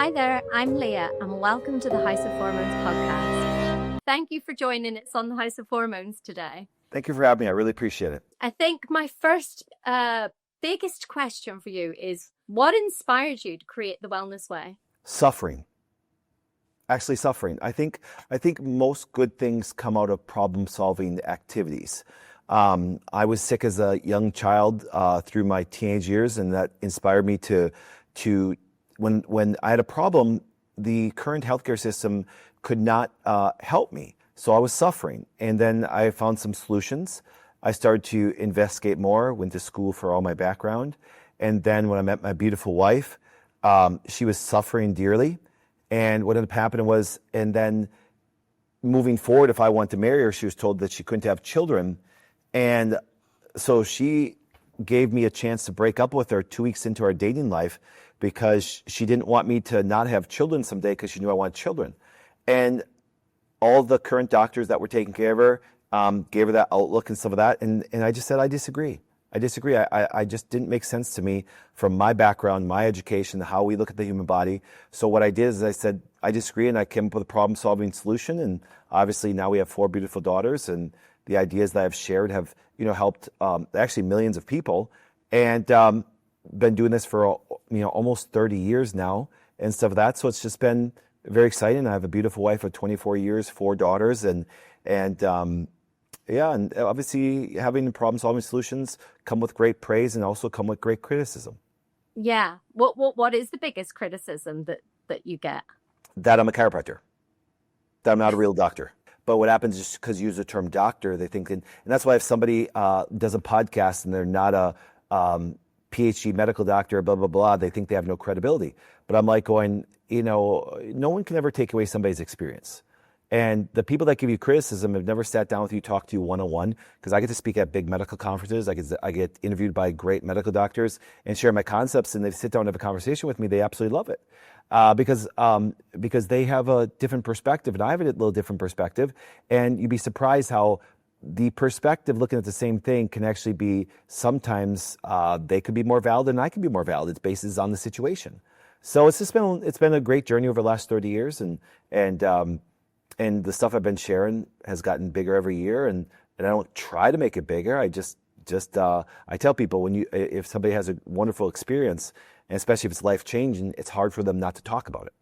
Hi there, I'm Leah, and welcome to the House of Hormones podcast. Thank you for joining us on the House of Hormones today. Thank you for having me. I really appreciate it. I think my first biggest question for you is, what inspired you to create the Wellness Way? Suffering. Actually suffering. I think most good things come out of problem-solving activities. I was sick as a young child through my teenage years, and that inspired me to when I had a problem, the current healthcare system could not help me. So I was suffering. And then I found some solutions. I started to investigate more, went to school for all my background. And then when I met my beautiful wife, she was suffering dearly. And what ended up happening was, and then moving forward, if I wanted to marry her, she was told that she couldn't have children. And so she gave me a chance to break up with her 2 weeks into our dating life because she didn't want me to not have children someday because she knew I wanted children. And all the current doctors that were taking care of her gave her that outlook and some of that. And I just said, I disagree. I just didn't make sense to me from my background, my education, how we look at the human body. So what I did is I said, I disagree, and I came up with a problem-solving solution. And obviously now we have 4 beautiful daughters, and the ideas that I've shared have, helped actually millions of people, and been doing this for almost 30 years now and stuff like that. So it's just been very exciting. I have a beautiful wife of 24 years, 4 daughters, and obviously having problem-solving solutions come with great praise and also come with great criticism. Yeah. What is the biggest criticism that you get? That I'm a chiropractor, that I'm not a real doctor. But what happens is because you use the term doctor, they think, and that's why if somebody does a podcast and they're not a PhD medical doctor, blah, blah, blah, they think they have no credibility. But I'm like going, no one can ever take away somebody's experience. And the people that give you criticism have never sat down with you, talked to you one-on-one, because I get to speak at big medical conferences. I get interviewed by great medical doctors and share my concepts, and they sit down and have a conversation with me. They absolutely love it because they have a different perspective, and I have a little different perspective. And you'd be surprised how the perspective looking at the same thing can actually be sometimes they could be more valid and I can be more valid. It's based on the situation. So it's been a great journey over the last 30 years, and the stuff I've been sharing has gotten bigger every year, and I don't try to make it bigger. I just I tell people if somebody has a wonderful experience, and especially if it's life changing, it's hard for them not to talk about it.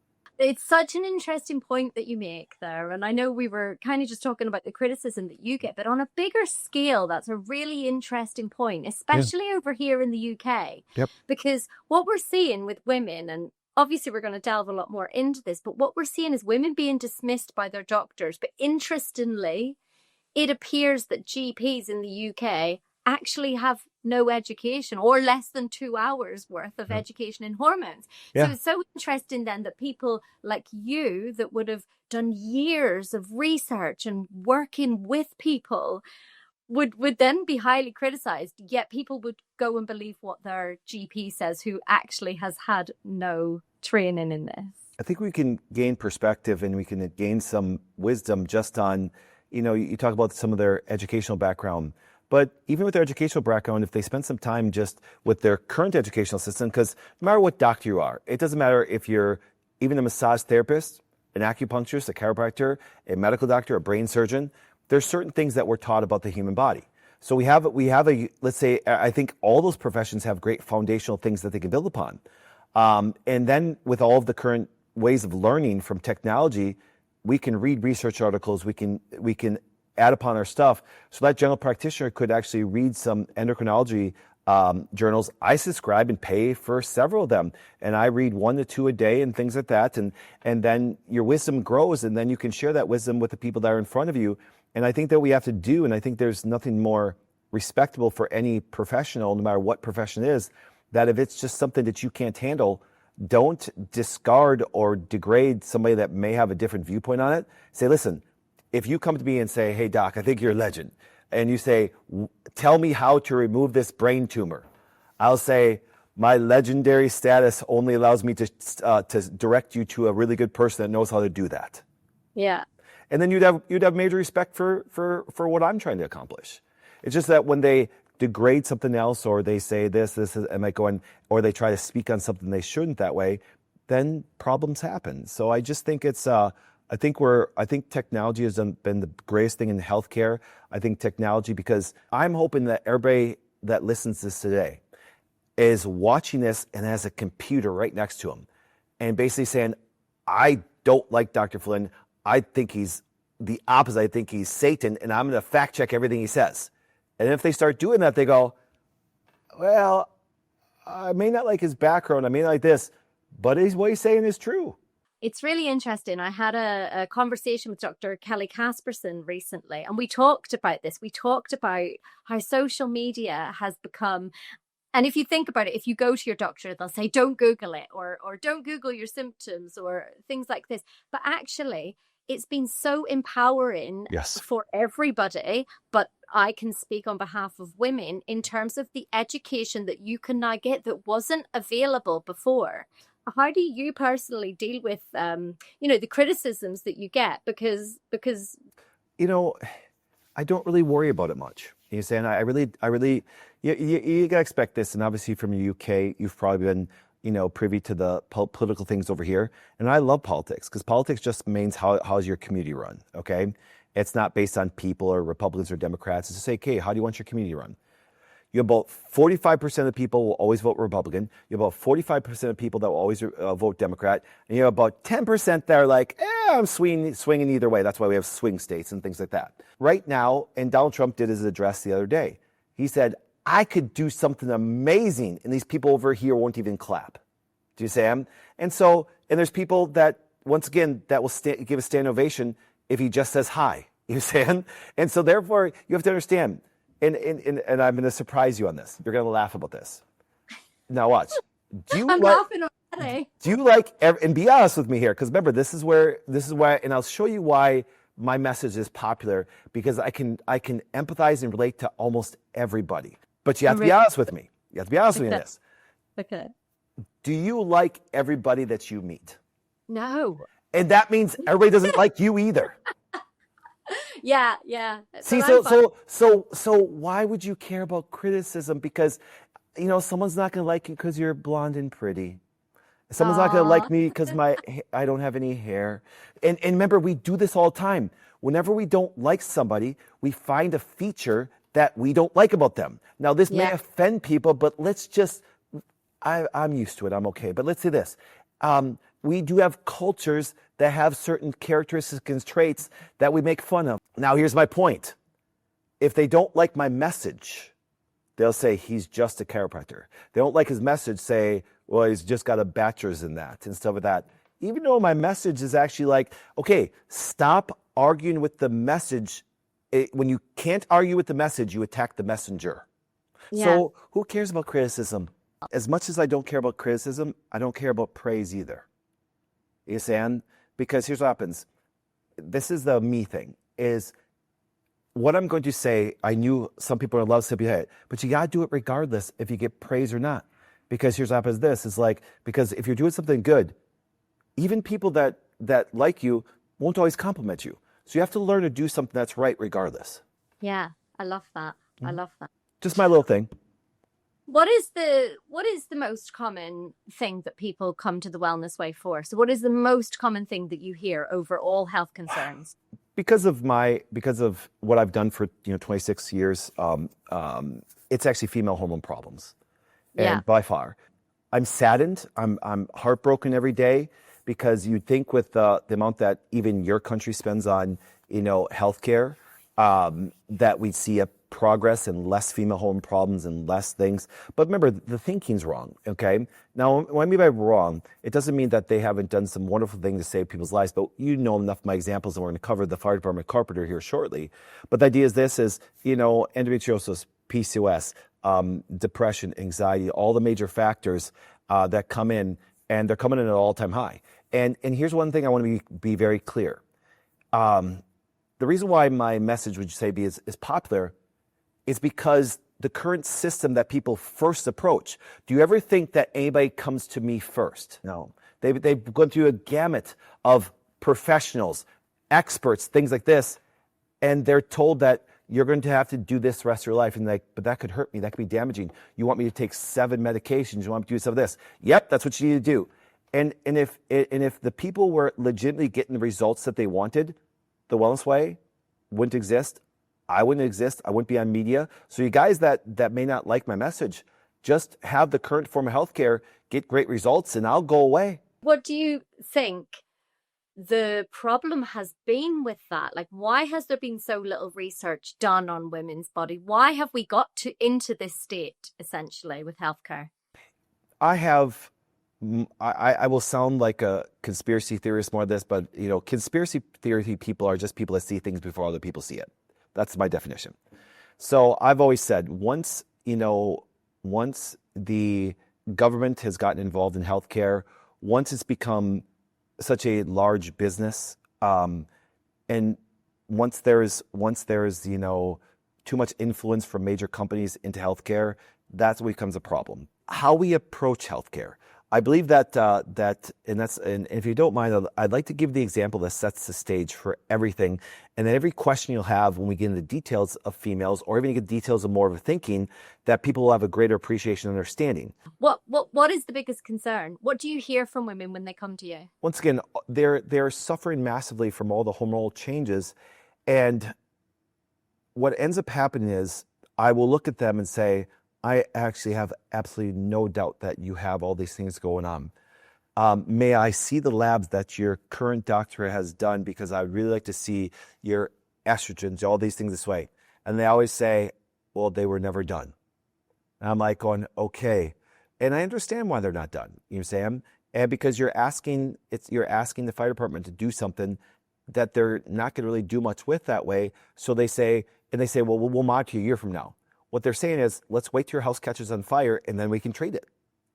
It's such an interesting point that you make there. And I know we were kind of just talking about the criticism that you get, but on a bigger scale, that's a really interesting point, especially over here in the UK. Yep. Because what we're seeing with women, and obviously we're going to delve a lot more into this, but what we're seeing is women being dismissed by their doctors. But interestingly, it appears that GPs in the UK actually have no education or less than 2 hours worth of education in hormones. Yeah. So it's so interesting then that people like you that would have done years of research and working with people would then be highly criticized, yet people would go and believe what their GP says, who actually has had no training in this. I think we can gain perspective and we can gain some wisdom just on, you talk about some of their educational background. But even with their educational background, if they spend some time just with their current educational system, because no matter what doctor you are, it doesn't matter if you're even a massage therapist, an acupuncturist, a chiropractor, a medical doctor, a brain surgeon, there's certain things that we're taught about the human body. So we have let's say, I think all those professions have great foundational things that they can build upon. And then with all of the current ways of learning from technology, we can read research articles, we can add upon our stuff. So that general practitioner could actually read some endocrinology journals. I subscribe and pay for several of them, and I read 1 to 2 a day and things like that. And then your wisdom grows, and then you can share that wisdom with the people that are in front of you. And I think that we have to do, and I think there's nothing more respectable for any professional, no matter what profession it is, that if it's just something that you can't handle, don't discard or degrade somebody that may have a different viewpoint on it. Say, listen, if you come to me and say, hey, doc, I think you're a legend, and you say, tell me how to remove this brain tumor, I'll say, my legendary status only allows me to direct you to a really good person that knows how to do that. Yeah. And then you'd have major respect for what I'm trying to accomplish. It's just that when they degrade something else, or they say this is, am I going, or they try to speak on something they shouldn't that way, then problems happen. So I just think it's, I think technology has been the greatest thing in healthcare. I think technology, because I'm hoping that everybody that listens to this today is watching this and has a computer right next to them and basically saying, I don't like Dr. Flynn. I think he's the opposite. I think he's Satan, and I'm going to fact check everything he says. And if they start doing that, they go, well, I may not like his background. I may not like this, but what he's saying is true. It's really interesting. I had a conversation with Dr. Kelly Casperson recently, and we talked about this. We talked about how social media has become, and if you think about it, if you go to your doctor, they'll say, don't Google it, or don't Google your symptoms, or things like this. But actually, it's been so empowering for everybody. But I can speak on behalf of women in terms of the education that you can now get that wasn't available before. How do you personally deal with, the criticisms that you get? Because I don't really worry about it much. You saying I really, you gotta expect this. And obviously from the UK, you've probably been, privy to the political things over here. And I love politics because politics just means how's your community run. Okay. It's not based on people or Republicans or Democrats. It's to say, okay, how do you want your community run? You have about 45% of the people will always vote Republican. You have about 45% of people that will always vote Democrat. And you have about 10% that are like, I'm swinging either way. That's why we have swing states and things like that. Right now, and Donald Trump did his address the other day. He said, I could do something amazing, and these people over here won't even clap. Do you see him? And there's people that, once again, that will give a standing ovation if he just says hi. You see him? And so therefore, you have to understand, and I'm going to surprise you on this. You're going to laugh about this. Now watch. I'm laughing already. Do you like, and be honest with me here, because remember, this is why, and I'll show you why my message is popular, because I can empathize and relate to almost everybody. But you have to be honest with me. You have to be honest with me on this. Okay. Do you like everybody that you meet? No. And that means everybody doesn't like you either. Yeah. See, so why would you care about criticism? Because, someone's not going to like you because you're blonde and pretty. Someone's not going to like me because I don't have any hair. And remember, we do this all the time. Whenever we don't like somebody, we find a feature that we don't like about them. Now, this may offend people, but let's just, I'm used to it. I'm okay. But let's say this. We do have cultures that have certain characteristics and traits that we make fun of. Now, here's my point. If they don't like my message, they'll say he's just a chiropractor. They don't like his message, say, well, he's just got a bachelor's in that and stuff like that. Even though my message is actually like, okay, stop arguing with the message. When you can't argue with the message, you attack the messenger. Yeah. So who cares about criticism? As much as I don't care about criticism, I don't care about praise either. You understand? Because here's what happens. This is the me thing, is what I'm going to say. I knew some people are love to but you got to do it regardless if you get praise or not. Because here's what happens. This is like, because if you're doing something good, even people that like you won't always compliment you. So you have to learn to do something that's right regardless. Yeah, I love that. I love that. Just my little thing. What is the most common thing that people come to the Wellness Way for? So what is the most common thing that you hear over all health concerns? Because of what I've done for 26 years, it's actually female hormone problems. And by far, I'm saddened. I'm heartbroken every day, because you'd think with the amount that even your country spends on healthcare, that we'd see a progress and less female hormone problems and less things. But remember, the thinking's wrong, okay? Now, what I mean by wrong, it doesn't mean that they haven't done some wonderful things to save people's lives, but enough of my examples, and we're going to cover the fire department carpenter here shortly. But the idea is endometriosis, PCOS, depression, anxiety, all the major factors that come in, and they're coming in at an all-time high. And here's one thing I want to be very clear. The reason why my message, would you say, is popular is because the current system that people first approach. Do you ever think that anybody comes to me first? No. They've gone through a gamut of professionals, experts, things like this, and they're told that you're going to have to do this the rest of your life. And but that could hurt me. That could be damaging. You want me to take 7 medications. You want me to do some of this. Yep, that's what you need to do. And if the people were legitimately getting the results that they wanted, the wellness way wouldn't exist. I wouldn't exist. I wouldn't be on media. So you guys that may not like my message, just have the current form of healthcare, get great results, and I'll go away. What do you think the problem has been with that? Like, why has there been so little research done on women's body? Why have we got into this state, essentially, with healthcare? I will sound like a conspiracy theorist more of this, but conspiracy theory people are just people that see things before other people see it. That's my definition. So I've always said once the government has gotten involved in healthcare, once it's become such a large business, and once there's too much influence from major companies into healthcare, that's what becomes a problem. How we approach healthcare. I believe that and if you don't mind, I'd like to give the example that sets the stage for everything, and then every question you'll have when we get into the details of females, or even get details of more of a thinking, that people will have a greater appreciation and understanding. What is the biggest concern? What do you hear from women when they come to you? Once again, they're suffering massively from all the hormonal changes, and what ends up happening is I will look at them and say, I actually have absolutely no doubt that you have all these things going on. May I see the labs that your current doctor has done, because I would really like to see your estrogens, all these things this way. And they always say, well, they were never done. And I'm like going, okay. And I understand why they're not done, you know, Sam. And because you're asking the fire department to do something that they're not going to really do much with that way. So they say, well, we'll monitor you a year from now. What they're saying is, let's wait till your house catches on fire and then we can treat it,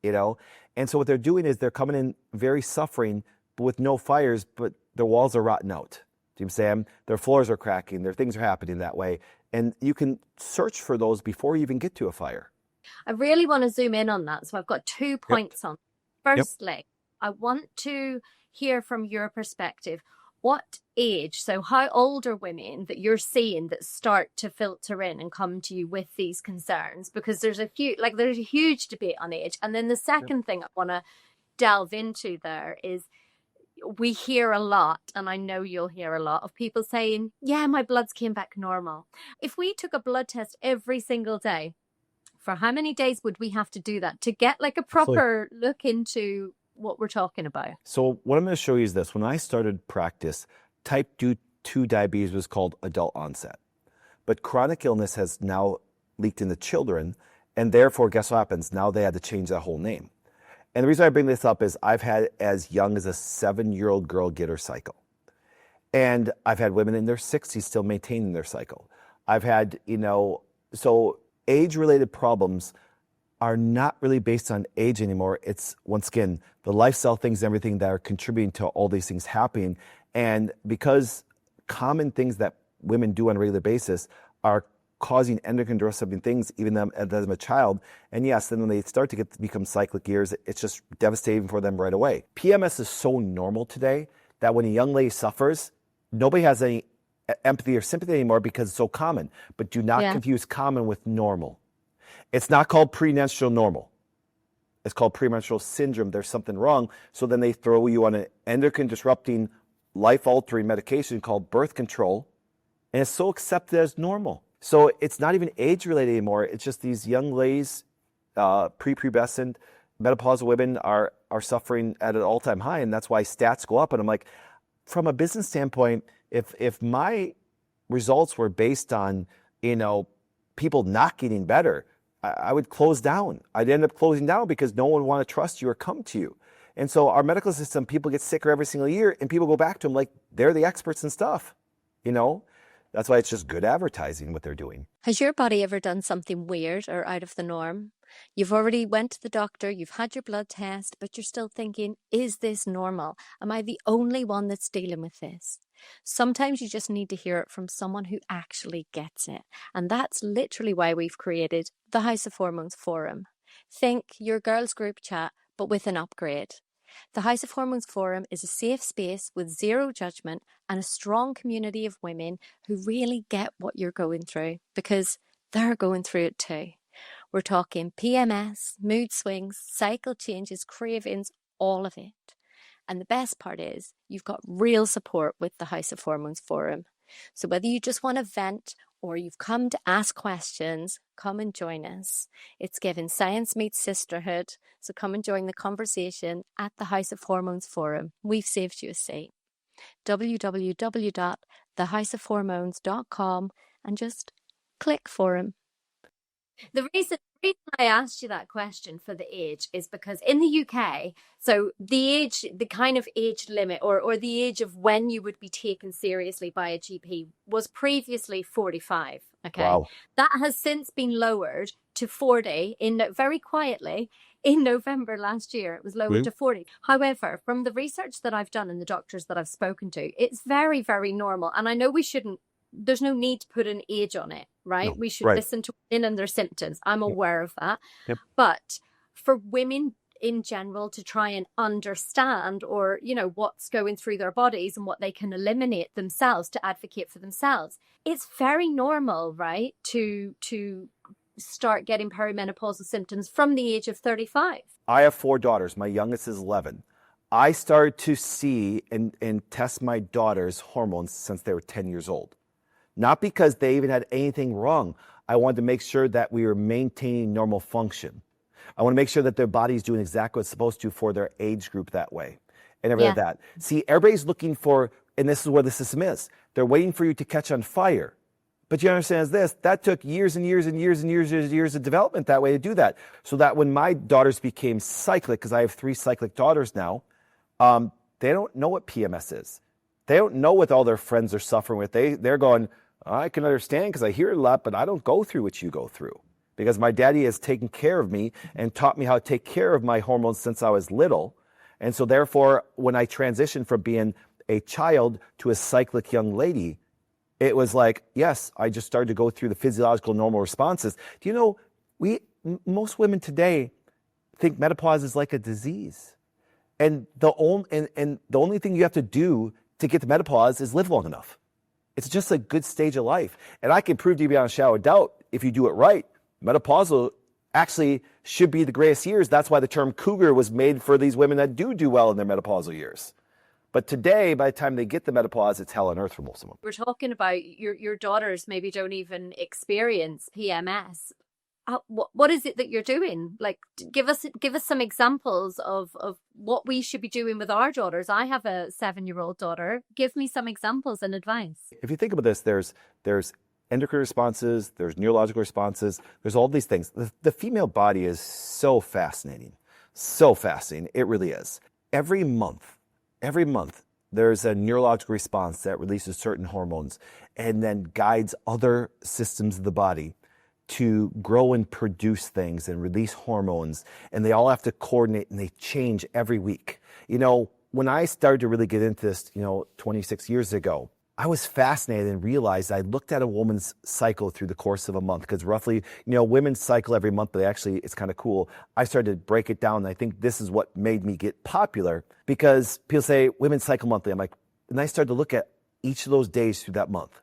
And so what they're doing is they're coming in very suffering, but with no fires, but their walls are rotting out. Do you understand? Their floors are cracking, their things are happening that way. And you can search for those before you even get to a fire. I really want to zoom in on that. So I've got 2 points on. Firstly, I want to hear from your perspective. What age, so how old are women that you're seeing that start to filter in and come to you with these concerns? Because there's a huge debate on age. And then the second thing I want to delve into there is, we hear a lot, and I know you'll hear a lot, of people saying, yeah, my bloods came back normal. If we took a blood test every single day, for how many days would we have to do that to get like a proper look into what we're talking about? So what I'm going to show you is this. When I started practice, type 2 diabetes was called adult onset. But chronic illness has now leaked into children, and therefore, guess what happens? Now they had to change that whole name. And the reason I bring this up is I've had as young as a 7-year-old girl get her cycle. And I've had women in their 60s still maintaining their cycle. I've had, so age-related problems are not really based on age anymore. It's, once again, the lifestyle things and everything that are contributing to all these things happening. And because common things that women do on a regular basis are causing endocrine disrupting things, even as a child. And yes, then when they start to become cyclic years, it's just devastating for them right away. PMS is so normal today that when a young lady suffers, nobody has any empathy or sympathy anymore because it's so common. But do not confuse common with normal. It's not called premenstrual normal. It's called premenstrual syndrome. There's something wrong. So then they throw you on an endocrine disrupting, life-altering medication called birth control, and it's so accepted as normal. So it's not even age-related anymore. It's just these young ladies, prepubescent, menopausal women are suffering at an all-time high, and that's why stats go up. And I'm like, from a business standpoint, if my results were based on, people not getting better, I would close down. I'd end up closing down because no one would want to trust you or come to you. And so our medical system, people get sicker every single year, and people go back to them like they're the experts and stuff, That's why it's just good advertising what they're doing. Has your body ever done something weird or out of the norm? You've already went to the doctor, you've had your blood test, but you're still thinking, is this normal? Am I the only one that's dealing with this? Sometimes you just need to hear it from someone who actually gets it. And that's literally why we've created the House of Hormones Forum. Think your girls group chat, but with an upgrade. The House of Hormones Forum is a safe space with zero judgment and a strong community of women who really get what you're going through because they're going through it too. We're talking PMS, mood swings, cycle changes, cravings, all of it. And the best part is you've got real support with the House of Hormones Forum. So whether you just want to vent or you've come to ask questions, come and join us. It's given science meets sisterhood. So come and join the conversation at the House of Hormones Forum. We've saved you a seat. www.thehouseofhormones.com and just click forum. The reason I asked you that question for the age is because in the UK, so the kind of age limit or the age of when you would be taken seriously by a GP was previously 45. Okay. Wow. That has since been lowered to 40 very quietly in November last year. It was lowered to 40. However, from the research that I've done and the doctors that I've spoken to, it's very, very normal. And I know there's no need to put an age on it, right? No, we should right. listen to women and their symptoms. I'm aware of that. Yep. But for women in general to try and understand or, what's going through their bodies and what they can eliminate themselves to advocate for themselves, it's very normal, right? To start getting perimenopausal symptoms from the age of 35. I have 4 daughters. My youngest is 11. I started to see and test my daughters' hormones since they were 10 years old. Not because they even had anything wrong. I wanted to make sure that we were maintaining normal function. I want to make sure that their body's doing exactly what it's supposed to for their age group that way. And everything like that. See, everybody's looking for, and this is where the system is, they're waiting for you to catch on fire. But you understand this, that took years and years and years and years and years of development that way to do that. So that when my daughters became cyclic, because I have 3 cyclic daughters now, they don't know what PMS is. They don't know what all their friends are suffering with. They're going, I can understand because I hear it a lot, but I don't go through what you go through. Because my daddy has taken care of me and taught me how to take care of my hormones since I was little. And so therefore, when I transitioned from being a child to a cyclic young lady, it was like, yes, I just started to go through the physiological normal responses. Do you know, most women today think menopause is like a disease. And the only thing you have to do to get to menopause is live long enough. It's just a good stage of life. And I can prove to you beyond a shadow of doubt, if you do it right, menopausal actually should be the greatest years. That's why the term cougar was made for these women that do well in their menopausal years. But today, by the time they get the menopause, it's hell on earth for most of them. We're talking about your daughters maybe don't even experience PMS. What is it that you're doing? Like, give us some examples of what we should be doing with our daughters. I have a 7-year-old daughter. Give me some examples and advice. If you think about this, there's endocrine responses, there's neurological responses, there's all these things. The female body is so fascinating. So fascinating. It really is. Every month, there's a neurological response that releases certain hormones and then guides other systems of the body to grow and produce things and release hormones. And they all have to coordinate and they change every week. When I started to really get into this, 26 years ago, I was fascinated and realized I looked at a woman's cycle through the course of a month because roughly, women cycle every month, but actually it's kind of cool. I started to break it down, and I think this is what made me get popular because people say women cycle monthly. I'm like, and I started to look at each of those days through that month.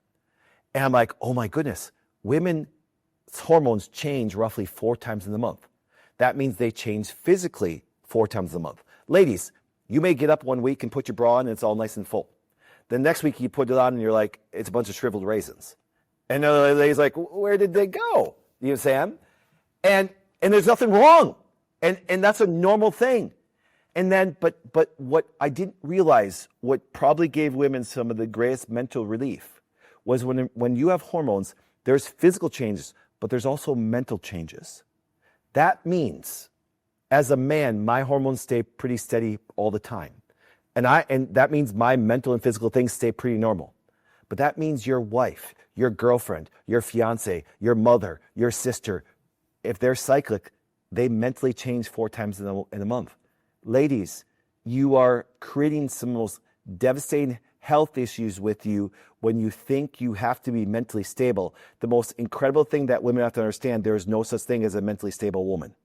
And I'm like, oh my goodness, women's hormones change roughly 4 times in the month. That means they change physically 4 times a month. Ladies, you may get up one week and put your bra on and it's all nice and full. The next week you put it on and you're like, it's a bunch of shriveled raisins. And the other lady's like, where did they go? You understand? And there's nothing wrong. And that's a normal thing. And then, but what I didn't realize, what probably gave women some of the greatest mental relief was when you have hormones, there's physical changes, but there's also mental changes. That means, as a man, my hormones stay pretty steady all the time. And that means my mental and physical things stay pretty normal. But that means your wife, your girlfriend, your fiance, your mother, your sister, if they're cyclic, they mentally change 4 times in a month. Ladies, you are creating some of the most devastating health issues with you when you think you have to be mentally stable. The most incredible thing that women have to understand, there is no such thing as a mentally stable woman.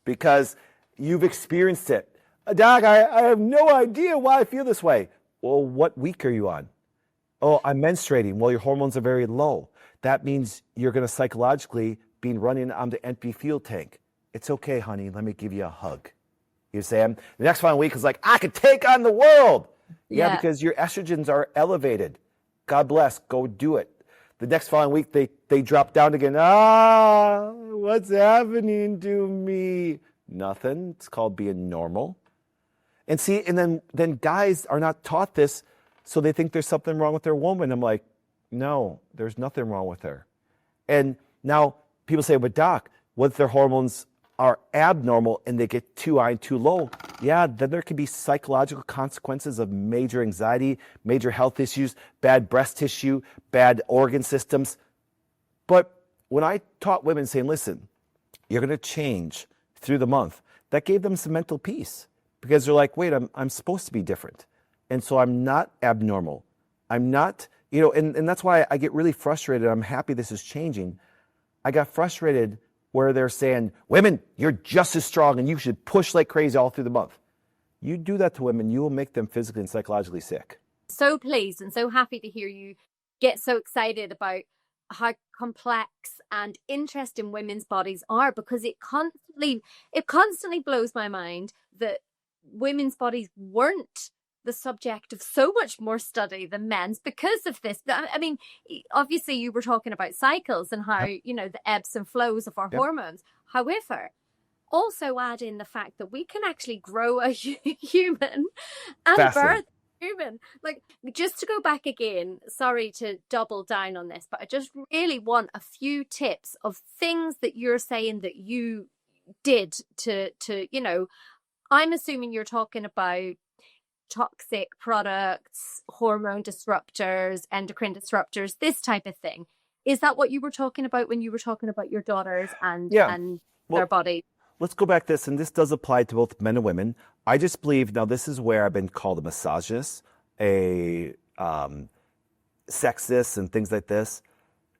Because you've experienced it. Doc, I have no idea why I feel this way. Well, what week are you on? Oh, I'm menstruating. Well, your hormones are very low. That means you're going to psychologically be running on the empty fuel tank. It's okay, honey. Let me give you a hug. You say, the next following week is like, I could take on the world. Yeah, because your estrogens are elevated. God bless. Go do it. The next following week, they drop down again. What's happening to me? Nothing. It's called being normal. And see, and then guys are not taught this, so they think there's something wrong with their woman. I'm like, no, there's nothing wrong with her. And now people say, but doc, what if their hormones are abnormal and they get too high and too low? Yeah, then there can be psychological consequences of major anxiety, major health issues, bad breast tissue, bad organ systems. But when I taught women saying, listen, you're going to change through the month, that gave them some mental peace, because they're like, wait, I'm supposed to be different. And so I'm not abnormal. I'm not, and that's why I get really frustrated. I'm happy this is changing. I got frustrated where they're saying, women, you're just as strong and you should push like crazy all through the month. You do that to women, you will make them physically and psychologically sick. So pleased and so happy to hear you get so excited about how complex and interesting women's bodies are, because it constantly blows my mind that women's bodies weren't the subject of so much more study than men's because of this. I mean, obviously you were talking about cycles and how, the ebbs and flows of our hormones. However, also add in the fact that we can actually grow a human and birth a human. Like, just to go back again, sorry to double down on this, but I just really want a few tips of things that you're saying that you did to I'm assuming you're talking about toxic products, hormone disruptors, endocrine disruptors, this type of thing. Is that what you were talking about when you were talking about your daughters and their body? Let's go back to this, and this does apply to both men and women. I just believe, now this is where I've been called a misogynist, a sexist, and things like this.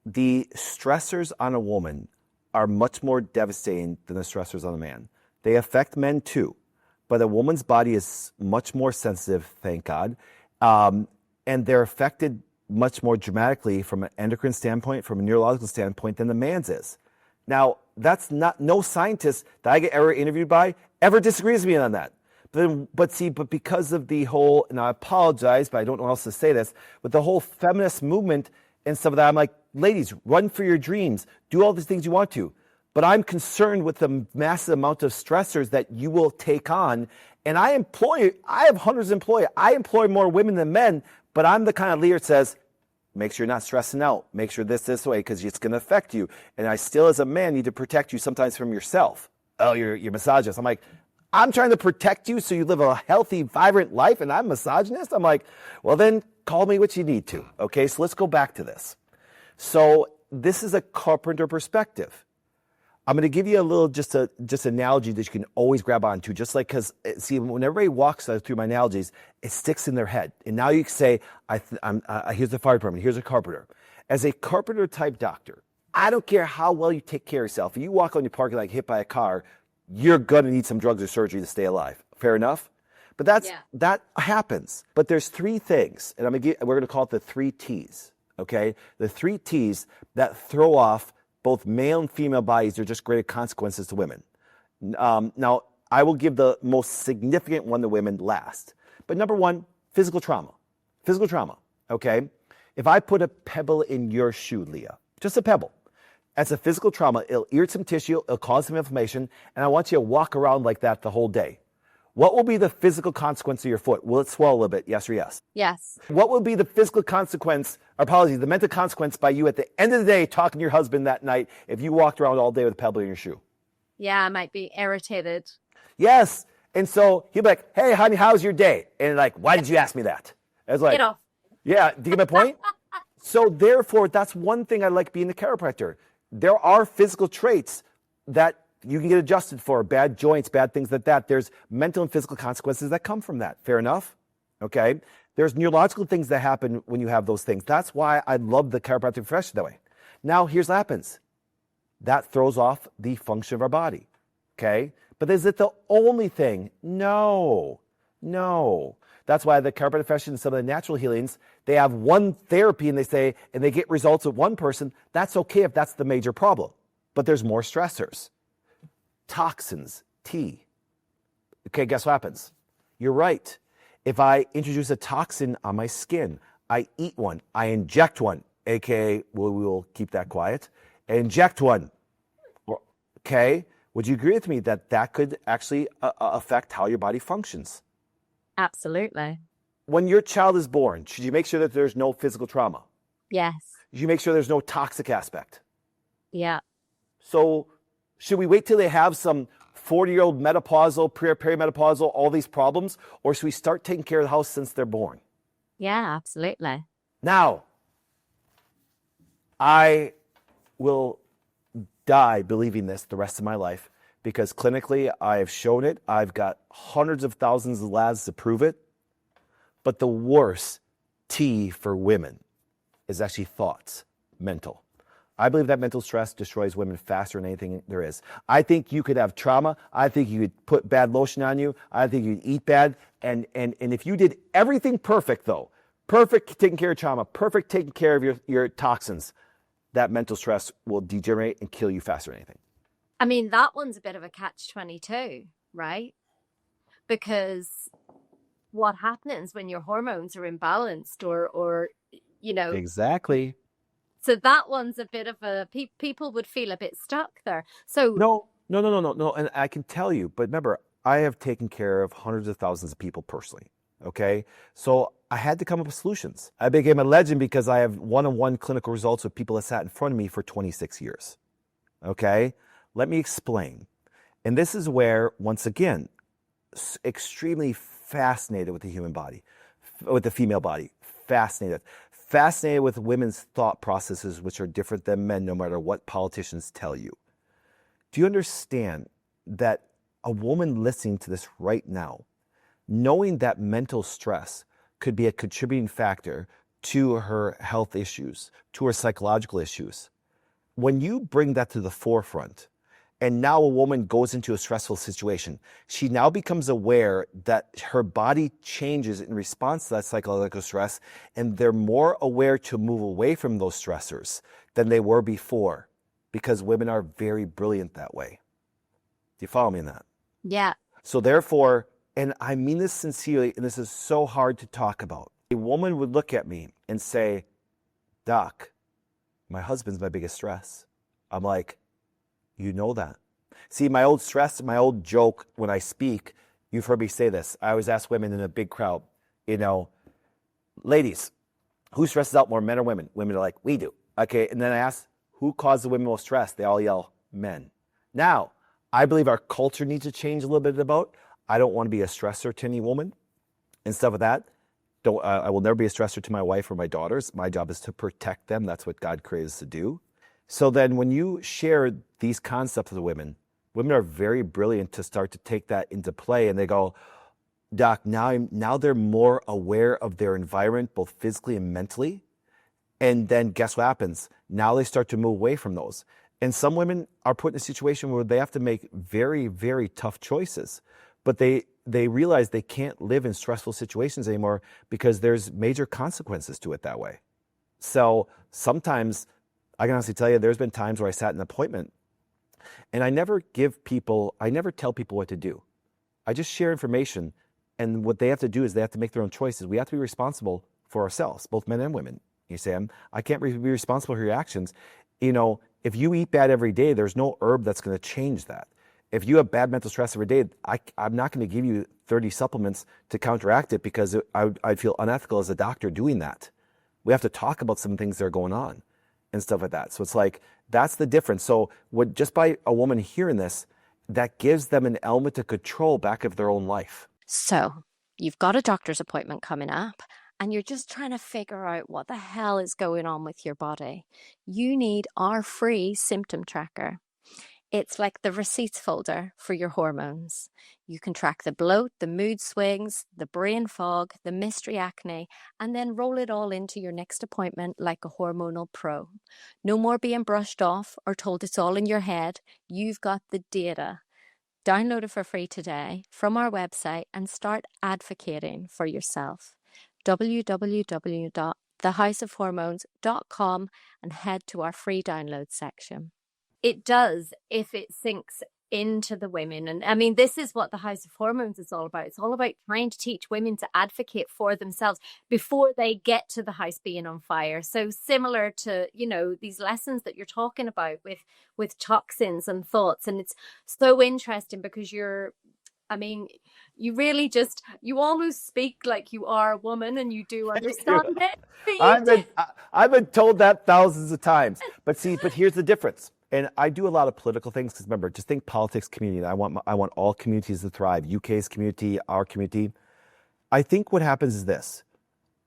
The stressors on a woman are much more devastating than the stressors on a man. They affect men too. But a woman's body is much more sensitive, thank God. And they're affected much more dramatically from an endocrine standpoint, from a neurological standpoint, than the man's is. Now, that's not, no scientist that I get ever interviewed by ever disagrees with me on that. But because of the whole, and I apologize, but I don't know how else to say this, but the whole feminist movement and stuff of that, I'm like, ladies, run for your dreams, do all these things you want to. But I'm concerned with the massive amount of stressors that you will take on. And I have hundreds of employees. I employ more women than men, but I'm the kind of leader that says, make sure you're not stressing out. Make sure this way, because it's going to affect you. And I still, as a man, need to protect you sometimes from yourself. Oh, you're misogynist. I'm like, I'm trying to protect you so you live a healthy, vibrant life, and I'm misogynist? I'm like, well, then call me what you need to. Okay, so let's go back to this. So this is a carpenter perspective. I'm going to give you a little just analogy that you can always grab onto, just like, because see, when everybody walks through my analogies, it sticks in their head. And now you can say, here's the fire department, here's a carpenter. As a carpenter type doctor, I don't care how well you take care of yourself. If you walk on your parking lot hit by a car, you're going to need some drugs or surgery to stay alive. Fair enough? But that happens. But there's three things, and we're going to call it the 3 T's. Okay, the 3 T's that throw off both male and female bodies are just greater consequences to women. Now, I will give the most significant one to women last. But number one, physical trauma. Physical trauma, okay? If I put a pebble in your shoe, Leah, just a pebble, that's a physical trauma. It'll irritate some tissue, it'll cause some inflammation, and I want you to walk around like that the whole day. What will be the physical consequence of your foot? Will it swell a little bit? Yes or yes? Yes. What will be the physical consequence, or apologies, the mental consequence by you at the end of the day talking to your husband that night if you walked around all day with a pebble in your shoe? Yeah, I might be irritated. Yes. And so he'll be like, hey, honey, how's your day? And like, why did you ask me that? I was like, get off. Yeah, do you get my point? So therefore, that's one thing I like being a chiropractor. There are physical traits that you can get adjusted for, bad joints, bad things like that. There's mental and physical consequences that come from that. Fair enough? Okay? There's neurological things that happen when you have those things. That's why I love the chiropractic profession that way. Now, here's what happens. That throws off the function of our body. Okay? But is it the only thing? No. That's why the chiropractic profession and some of the natural healings, they have one therapy and they get results with one person. That's okay if that's the major problem. But there's more stressors. toxins, T. Okay, guess what happens? You're right. If I introduce a toxin on my skin, I eat one, I inject one, aka we will keep that quiet, inject one. Okay, would you agree with me that that could actually affect how your body functions? Absolutely. When your child is born, should you make sure that there's no physical trauma? Yes. Should you make sure there's no toxic aspect? Yeah. So should we wait till they have some 40-year-old menopausal, perimenopausal, all these problems, or should we start taking care of the house since they're born? Yeah, absolutely. Now, I will die believing this the rest of my life because clinically I have shown it. I've got hundreds of thousands of labs to prove it. But the worst T for women is actually thoughts, mental. I believe that mental stress destroys women faster than anything there is. I think you could have trauma. I think you could put bad lotion on you. I think you'd eat bad. And if you did everything perfect, though, perfect taking care of trauma, perfect taking care of your toxins, that mental stress will degenerate and kill you faster than anything. I mean, that one's a bit of a catch-22, right? Because what happens when your hormones are imbalanced or you know. Exactly. So that one's a bit of a, people would feel a bit stuck there. So No. And I can tell you, but remember, I have taken care of hundreds of thousands of people personally. Okay. So I had to come up with solutions. I became a legend because I have one-on-one clinical results with people that sat in front of me for 26 years. Okay. Let me explain. And this is where, once again, extremely fascinated with the human body, with the female body, fascinated with women's thought processes, which are different than men, no matter what politicians tell you. Do you understand that a woman listening to this right now, knowing that mental stress could be a contributing factor to her health issues, to her psychological issues, when you bring that to the forefront, and now a woman goes into a stressful situation, she now becomes aware that her body changes in response to that psychological stress, and they're more aware to move away from those stressors than they were before, because women are very brilliant that way. Do you follow me in that? yeah. So therefore, and I mean this sincerely, and this is so hard to talk about, a woman would look at me and say, Doc, my husband's my biggest stress. I'm like, you know that. See, my old stress, my old joke when I speak, you've heard me say this. I always ask women in a big crowd, ladies, who stresses out more, men or women? Women are like, we do. Okay, and then I ask, who causes the women most stress? They all yell, men. Now, I believe our culture needs to change a little bit about, I don't want to be a stressor to any woman and stuff like that. I will never be a stressor to my wife or my daughters. My job is to protect them. That's what God created us to do. So then when you share these concepts with women are very brilliant to start to take that into play. And they go, Doc, now they're more aware of their environment, both physically and mentally. And then guess what happens? Now they start to move away from those. And some women are put in a situation where they have to make very, very tough choices. But they realize they can't live in stressful situations anymore because there's major consequences to it that way. So sometimes, I can honestly tell you, there's been times where I sat in an appointment and I never tell people what to do. I just share information, and what they have to do is they have to make their own choices. We have to be responsible for ourselves, both men and women. You say, I can't be responsible for your actions. If you eat bad every day, there's no herb that's going to change that. If you have bad mental stress every day, I'm not going to give you 30 supplements to counteract it because I'd feel unethical as a doctor doing that. We have to talk about some things that are going on and stuff like that. So it's like, that's the difference. So just by a woman hearing this, that gives them an element of control back of their own life. So you've got a doctor's appointment coming up and you're just trying to figure out what the hell is going on with your body. You need our free symptom tracker. It's like the receipts folder for your hormones. You can track the bloat, the mood swings, the brain fog, the mystery acne, and then roll it all into your next appointment like a hormonal pro. No more being brushed off or told it's all in your head. You've got the data. Download it for free today from our website and start advocating for yourself. www.thehouseofhormones.com and head to our free download section. It does if it syncs into the women. And I mean, this is what the House of Hormones is all about. It's all about trying to teach women to advocate for themselves before they get to the house being on fire. So similar to, you know, these lessons that you're talking about with toxins and thoughts. And it's so interesting because I mean, you really just, you almost speak like you are a woman and you do understand it. I've been told that thousands of times. But here's the difference. And I do a lot of political things because remember, just think politics community. I want all communities to thrive. UK's community, our community. I think what happens is this.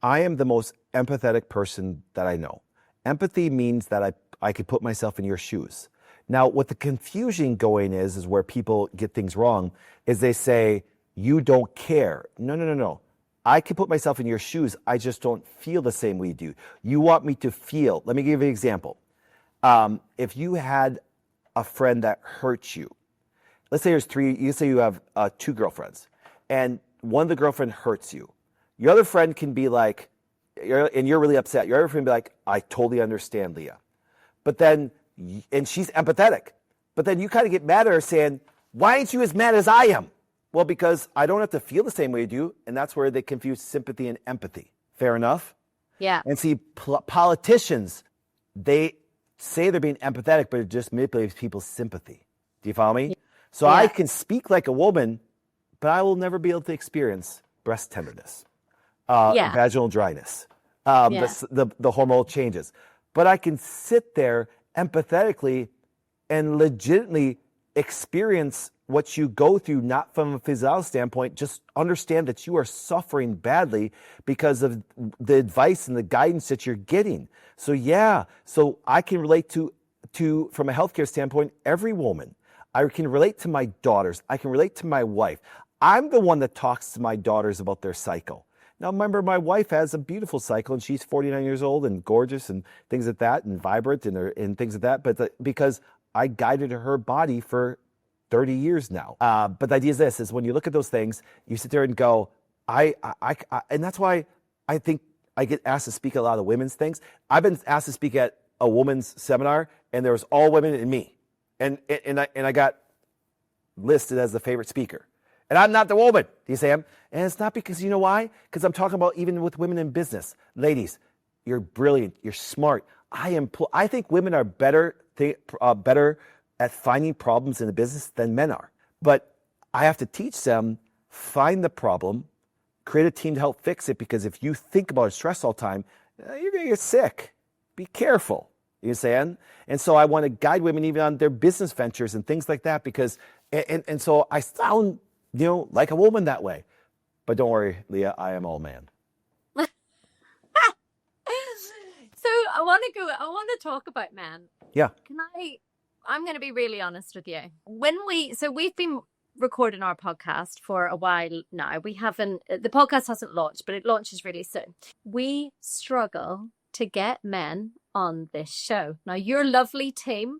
I am the most empathetic person that I know. Empathy means that I could put myself in your shoes. Now, what the confusion going is where people get things wrong, is they say, you don't care. No. I can put myself in your shoes. I just don't feel the same way you do. You want me to feel. Let me give you an example. If you had a friend that hurts you, let's say you have 2 girlfriends, and one of the girlfriend hurts you. Your other friend can be like, and you're really upset. Your other friend can be like, I totally understand, Leah. But then, and she's empathetic. But then you kind of get mad at her saying, why aren't you as mad as I am? Well, because I don't have to feel the same way you do. And that's where they confuse sympathy and empathy. Fair enough? Yeah. And see, politicians, they say they're being empathetic, but it just manipulates people's sympathy. Do you follow me? Yeah. So I can speak like a woman, but I will never be able to experience breast tenderness, vaginal dryness, the hormonal changes. But I can sit there empathetically and legitimately experience what you go through, not from a physiological standpoint, just understand that you are suffering badly because of the advice and the guidance that you're getting. So so I can relate to from a healthcare standpoint, every woman. I can relate to my daughters. I can relate to my wife. I'm the one that talks to my daughters about their cycle. Now, remember, my wife has a beautiful cycle, and she's 49 years old and gorgeous and things like that, and vibrant and things like that. But because I guided her body for 30 years now. But the idea is this: is when you look at those things, you sit there and go, and that's why I think I get asked to speak at a lot of women's things. I've been asked to speak at a women's seminar, and there was all women and me, and I got listed as the favorite speaker. And I'm not the woman, do you see? And it's not because, you know why? Because I'm talking about even with women in business. Ladies, you're brilliant. You're smart. I think women are better at finding problems in the business than men are. But I have to teach them, find the problem, create a team to help fix it. Because if you think about stress all the time, you're going to get sick. Be careful. You understand? And so I want to guide women even on their business ventures and things like that. Because, and so I sound, like a woman that way. But don't worry, Leah, I am all man. So I want to talk about men. Yeah. I'm going to be really honest with you. We've been recording our podcast for a while now. The podcast hasn't launched, but it launches really soon. We struggle to get men on this show. Now, your lovely team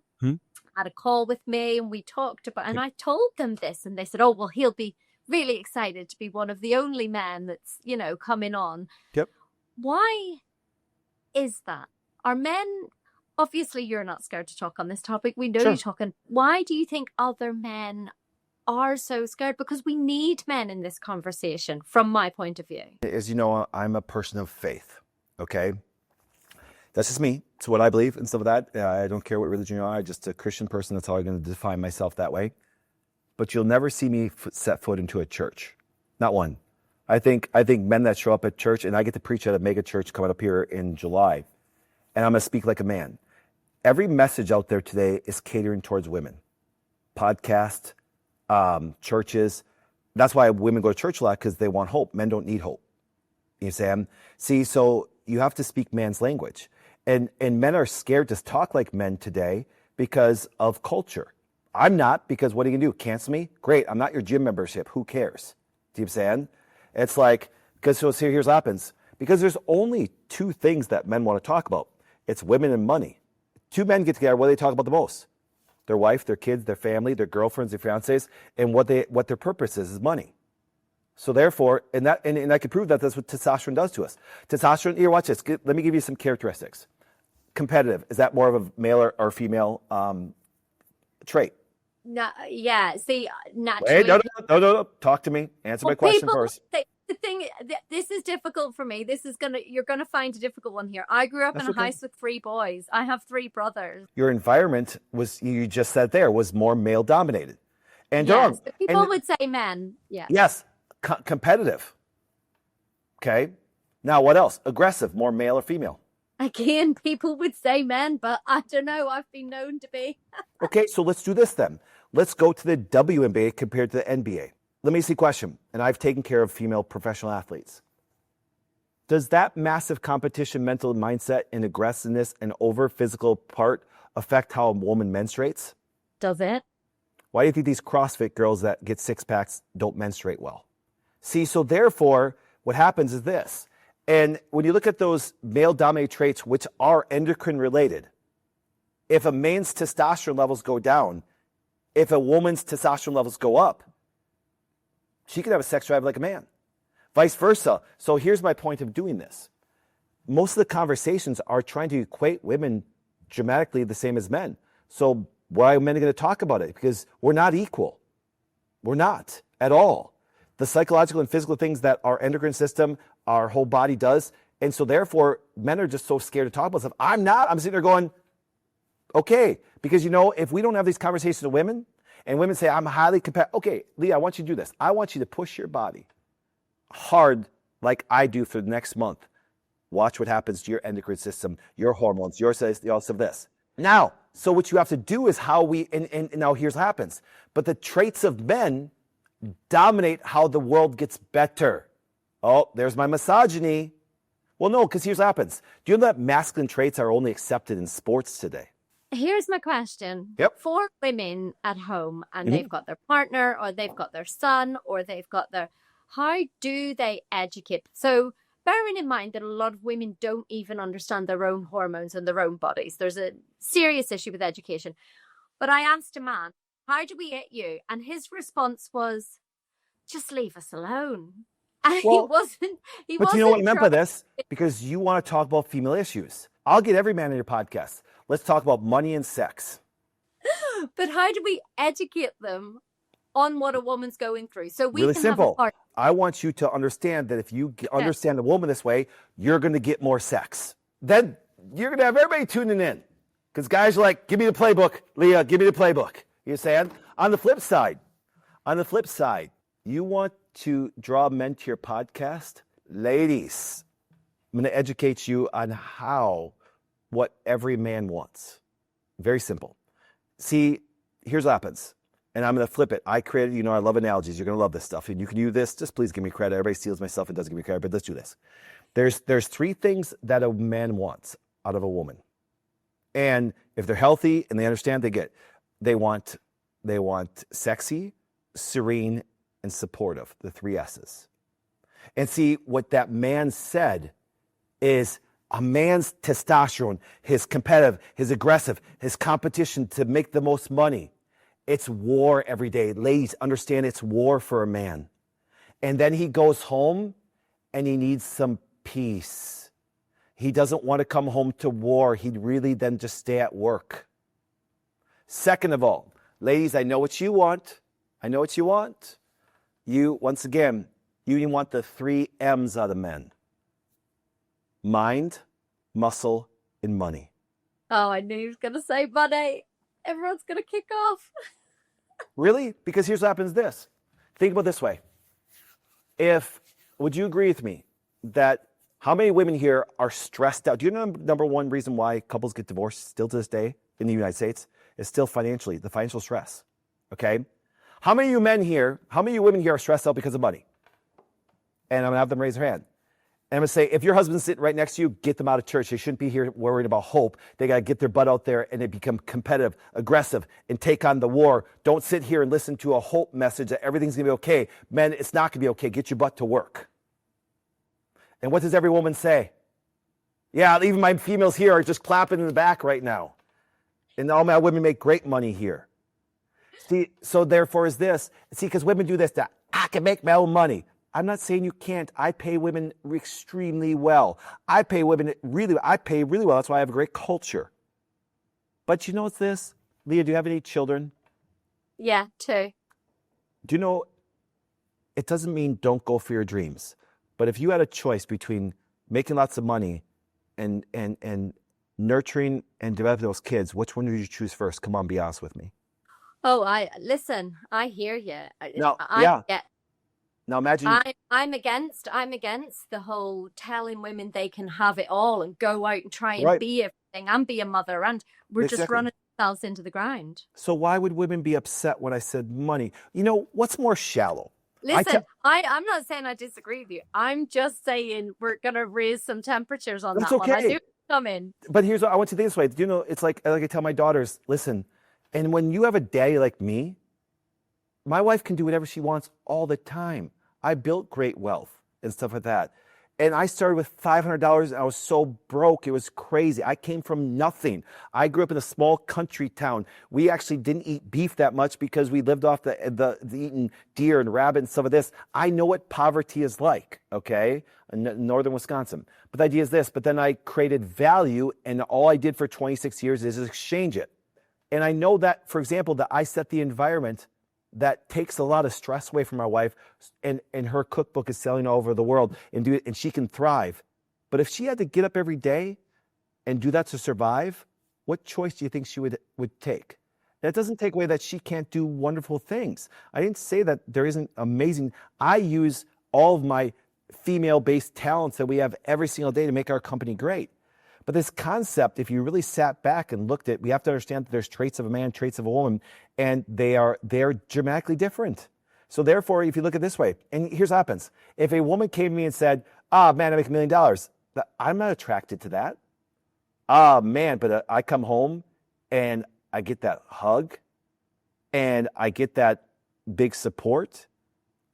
had a call with me and we talked about, and I told them this, and they said, oh, well, he'll be really excited to be one of the only men that's, coming on. Yep. Why is that? Are men, obviously you're not scared to talk on this topic. We know you're talking. Why do you think other men are so scared? Because we need men in this conversation from my point of view. As you know, I'm a person of faith. Okay. That's just me. It's what I believe and stuff like that. I don't care what religion you are. I'm just a Christian person. That's how I'm going to define myself that way. But you'll never see me set foot into a church. Not one. I think men that show up at church, and I get to preach at a mega church coming up here in July, and I'm going to speak like a man. Every message out there today is catering towards women. Podcast, churches. That's why women go to church a lot, because they want hope. Men don't need hope. You understand? See, so you have to speak man's language. And men are scared to talk like men today because of culture. I'm not, because what are you going to do? Cancel me? Great. I'm not your gym membership. Who cares? Do you understand? It's like, because here's what happens. Because there's only 2 things that men want to talk about. It's women and money. 2 men get together, what do they talk about the most? Their wife, their kids, their family, their girlfriends, their fiancés, and what their purpose is money. So therefore, and I can prove that that's what testosterone does to us. Testosterone, here, watch this. Let me give you some characteristics. Competitive, is that more of a male or female trait? No, yeah. See, Wait, no, naturally, no. Talk to me. Answer my well, question first. the thing, this is difficult for me. You're gonna find a difficult one here. I grew up in That's a okay. house with three boys. I have three brothers. Your environment was, you just said there, was more male dominated. And Yes, don't, but people and would say men. Yes. yes, competitive. Okay. Now, what else? Aggressive, more male or female? Again, people would say men, but I don't know. I've been known to be. Okay, so let's do this then. Let's go to the WNBA compared to the NBA. Let me see a question, and I've taken care of female professional athletes. Does that massive competition mental mindset and aggressiveness and over physical part affect how a woman menstruates? Does it? Why do you think these CrossFit girls that get six packs don't menstruate well? See, so therefore, what happens is this. And when you look at those male dominated traits, which are endocrine related, if a man's testosterone levels go down, if a woman's testosterone levels go up, she could have a sex drive like a man. Vice versa. So here's my point of doing this. Most of the conversations are trying to equate women dramatically the same as men. So why are men going to talk about it? Because we're not equal. We're not at all. The psychological and physical things that our endocrine system, our whole body does. And so therefore, men are just so scared to talk about stuff. I'm not. I'm sitting there going, okay. Because, you know, if we don't have these conversations with women, and women say, I'm highly competitive. Okay, Leah, I want you to do this. I want you to push your body hard like I do for the next month. Watch what happens to your endocrine system, your hormones, your all of this. Now, so what you have to do is how we, and now here's what happens. But the traits of men dominate how the world gets better. Oh, there's my misogyny. Well, no, because here's what happens. Do you know that masculine traits are only accepted in sports today? Here's my question. Yep. For women at home and they've got their partner or they've got their son or they've got their, how do they educate? So bearing in mind that a lot of women don't even understand their own hormones and their own bodies. There's a serious issue with education. But I asked a man, how do we get you? And his response was, just leave us alone. And Well, he but wasn't you know what I meant by trying- this? Because you want to talk about female issues. I'll get every man on your podcast. Let's talk about money and sex. But how do we educate them on what a woman's going through? So we Really can simple. have a part. I want you to understand that if you understand a woman this way, you're going to get more sex. Then you're going to have everybody tuning in. Because guys are like, give me the playbook, Leah, give me the playbook. You understand? On the flip side, you want to draw men to your podcast? Ladies, I'm going to educate you on what every man wants. Very simple. See, here's what happens. And I'm going to flip it. I created, I love analogies. You're going to love this stuff. And you can do this. Just please give me credit. Everybody steals my stuff and doesn't give me credit, but let's do this. There's three things that a man wants out of a woman. And if they're healthy and they understand, they want sexy, serene, and supportive, the three S's. And see, what that man said is a man's testosterone, his competitive, his aggressive, his competition to make the most money. It's war every day. Ladies, understand it's war for a man. And then he goes home and he needs some peace. He doesn't want to come home to war. He'd really then just stay at work. Second of all, ladies, I know what you want. You, once again, you want the 3 M's out of men. Mind, muscle, and money. Oh, I knew he was going to say money. Everyone's going to kick off. Really? Because here's what happens this. Think about it this way. Would you agree with me that how many women here are stressed out? Do you know number one reason why couples get divorced still to this day in the United States is still the financial stress. Okay? How many of you women here are stressed out because of money? And I'm going to have them raise their hand. And I'm going to say, if your husband's sitting right next to you, get them out of church. They shouldn't be here worried about hope. They got to get their butt out there and they become competitive, aggressive, and take on the war. Don't sit here and listen to a hope message that everything's going to be okay. Men, it's not going to be okay. Get your butt to work. And what does every woman say? Yeah, even my females here are just clapping in the back right now. And all my women make great money here. See, so therefore is this. See, because women do this, that I can make my own money. I'm not saying you can't. I pay women extremely well. I pay really well. That's why I have a great culture. But you know what's this? Leah, do you have any children? Yeah, two. Do you know, it doesn't mean don't go for your dreams. But if you had a choice between making lots of money and nurturing and developing those kids, which one would you choose first? Come on, be honest with me. Oh, I hear you. Now, I yeah. get. Now imagine, I'm against the whole telling women they can have it all and go out and try and right, be everything and be a mother, and we're just exactly. running ourselves into the ground. So why would women be upset when I said money? You know, what's more shallow? Listen, I'm not saying I disagree with you. I'm just saying we're gonna raise some temperatures on That's that one. I okay. do come in. But here's what I want you to think this way. You know, it's like I tell my daughters, listen, and when you have a daddy like me, my wife can do whatever she wants all the time. I built great wealth and stuff like that. And I started with $500 and I was so broke. It was crazy. I came from nothing. I grew up in a small country town. We actually didn't eat beef that much because we lived off the eating deer and rabbit and some of this. I know what poverty is like, okay, in northern Wisconsin. But the idea is this, but then I created value and all I did for 26 years is exchange it. And I know that, for example, that I set the environment that takes a lot of stress away from my wife, and her cookbook is selling all over the world, and she can thrive. But if she had to get up every day and do that to survive, what choice do you think she would take? That doesn't take away that she can't do wonderful things. I didn't say that there isn't amazing. I use all of my female-based talents that we have every single day to make our company great. But this concept, if you really sat back and looked at, we have to understand that there's traits of a man, traits of a woman, and they're dramatically different. So therefore, if you look at it this way, and here's what happens. If a woman came to me and said, man, I make $1 million, I'm not attracted to that. Man, but I come home and I get that hug and I get that big support.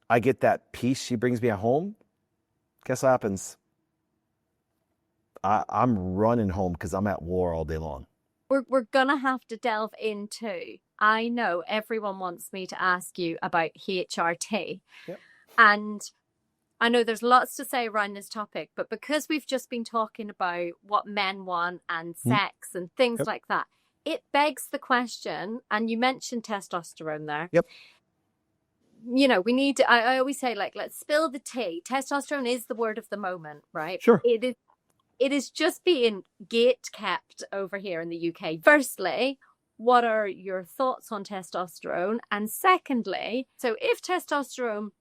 I get that peace she brings me at home. Guess what happens? I'm running home because I'm at war all day long. We're gonna have to delve into. I know everyone wants me to ask you about HRT, Yep. and I know there's lots to say around this topic, but because we've just been talking about what men want and sex and things Yep. like that, it begs the question. And you mentioned testosterone there. Yep. You know, we need to. I always say, like, let's spill the tea. Testosterone is the word of the moment, right? Sure. It is just being gate kept over here in the UK. Firstly, what are your thoughts on testosterone? And secondly, so if testosterone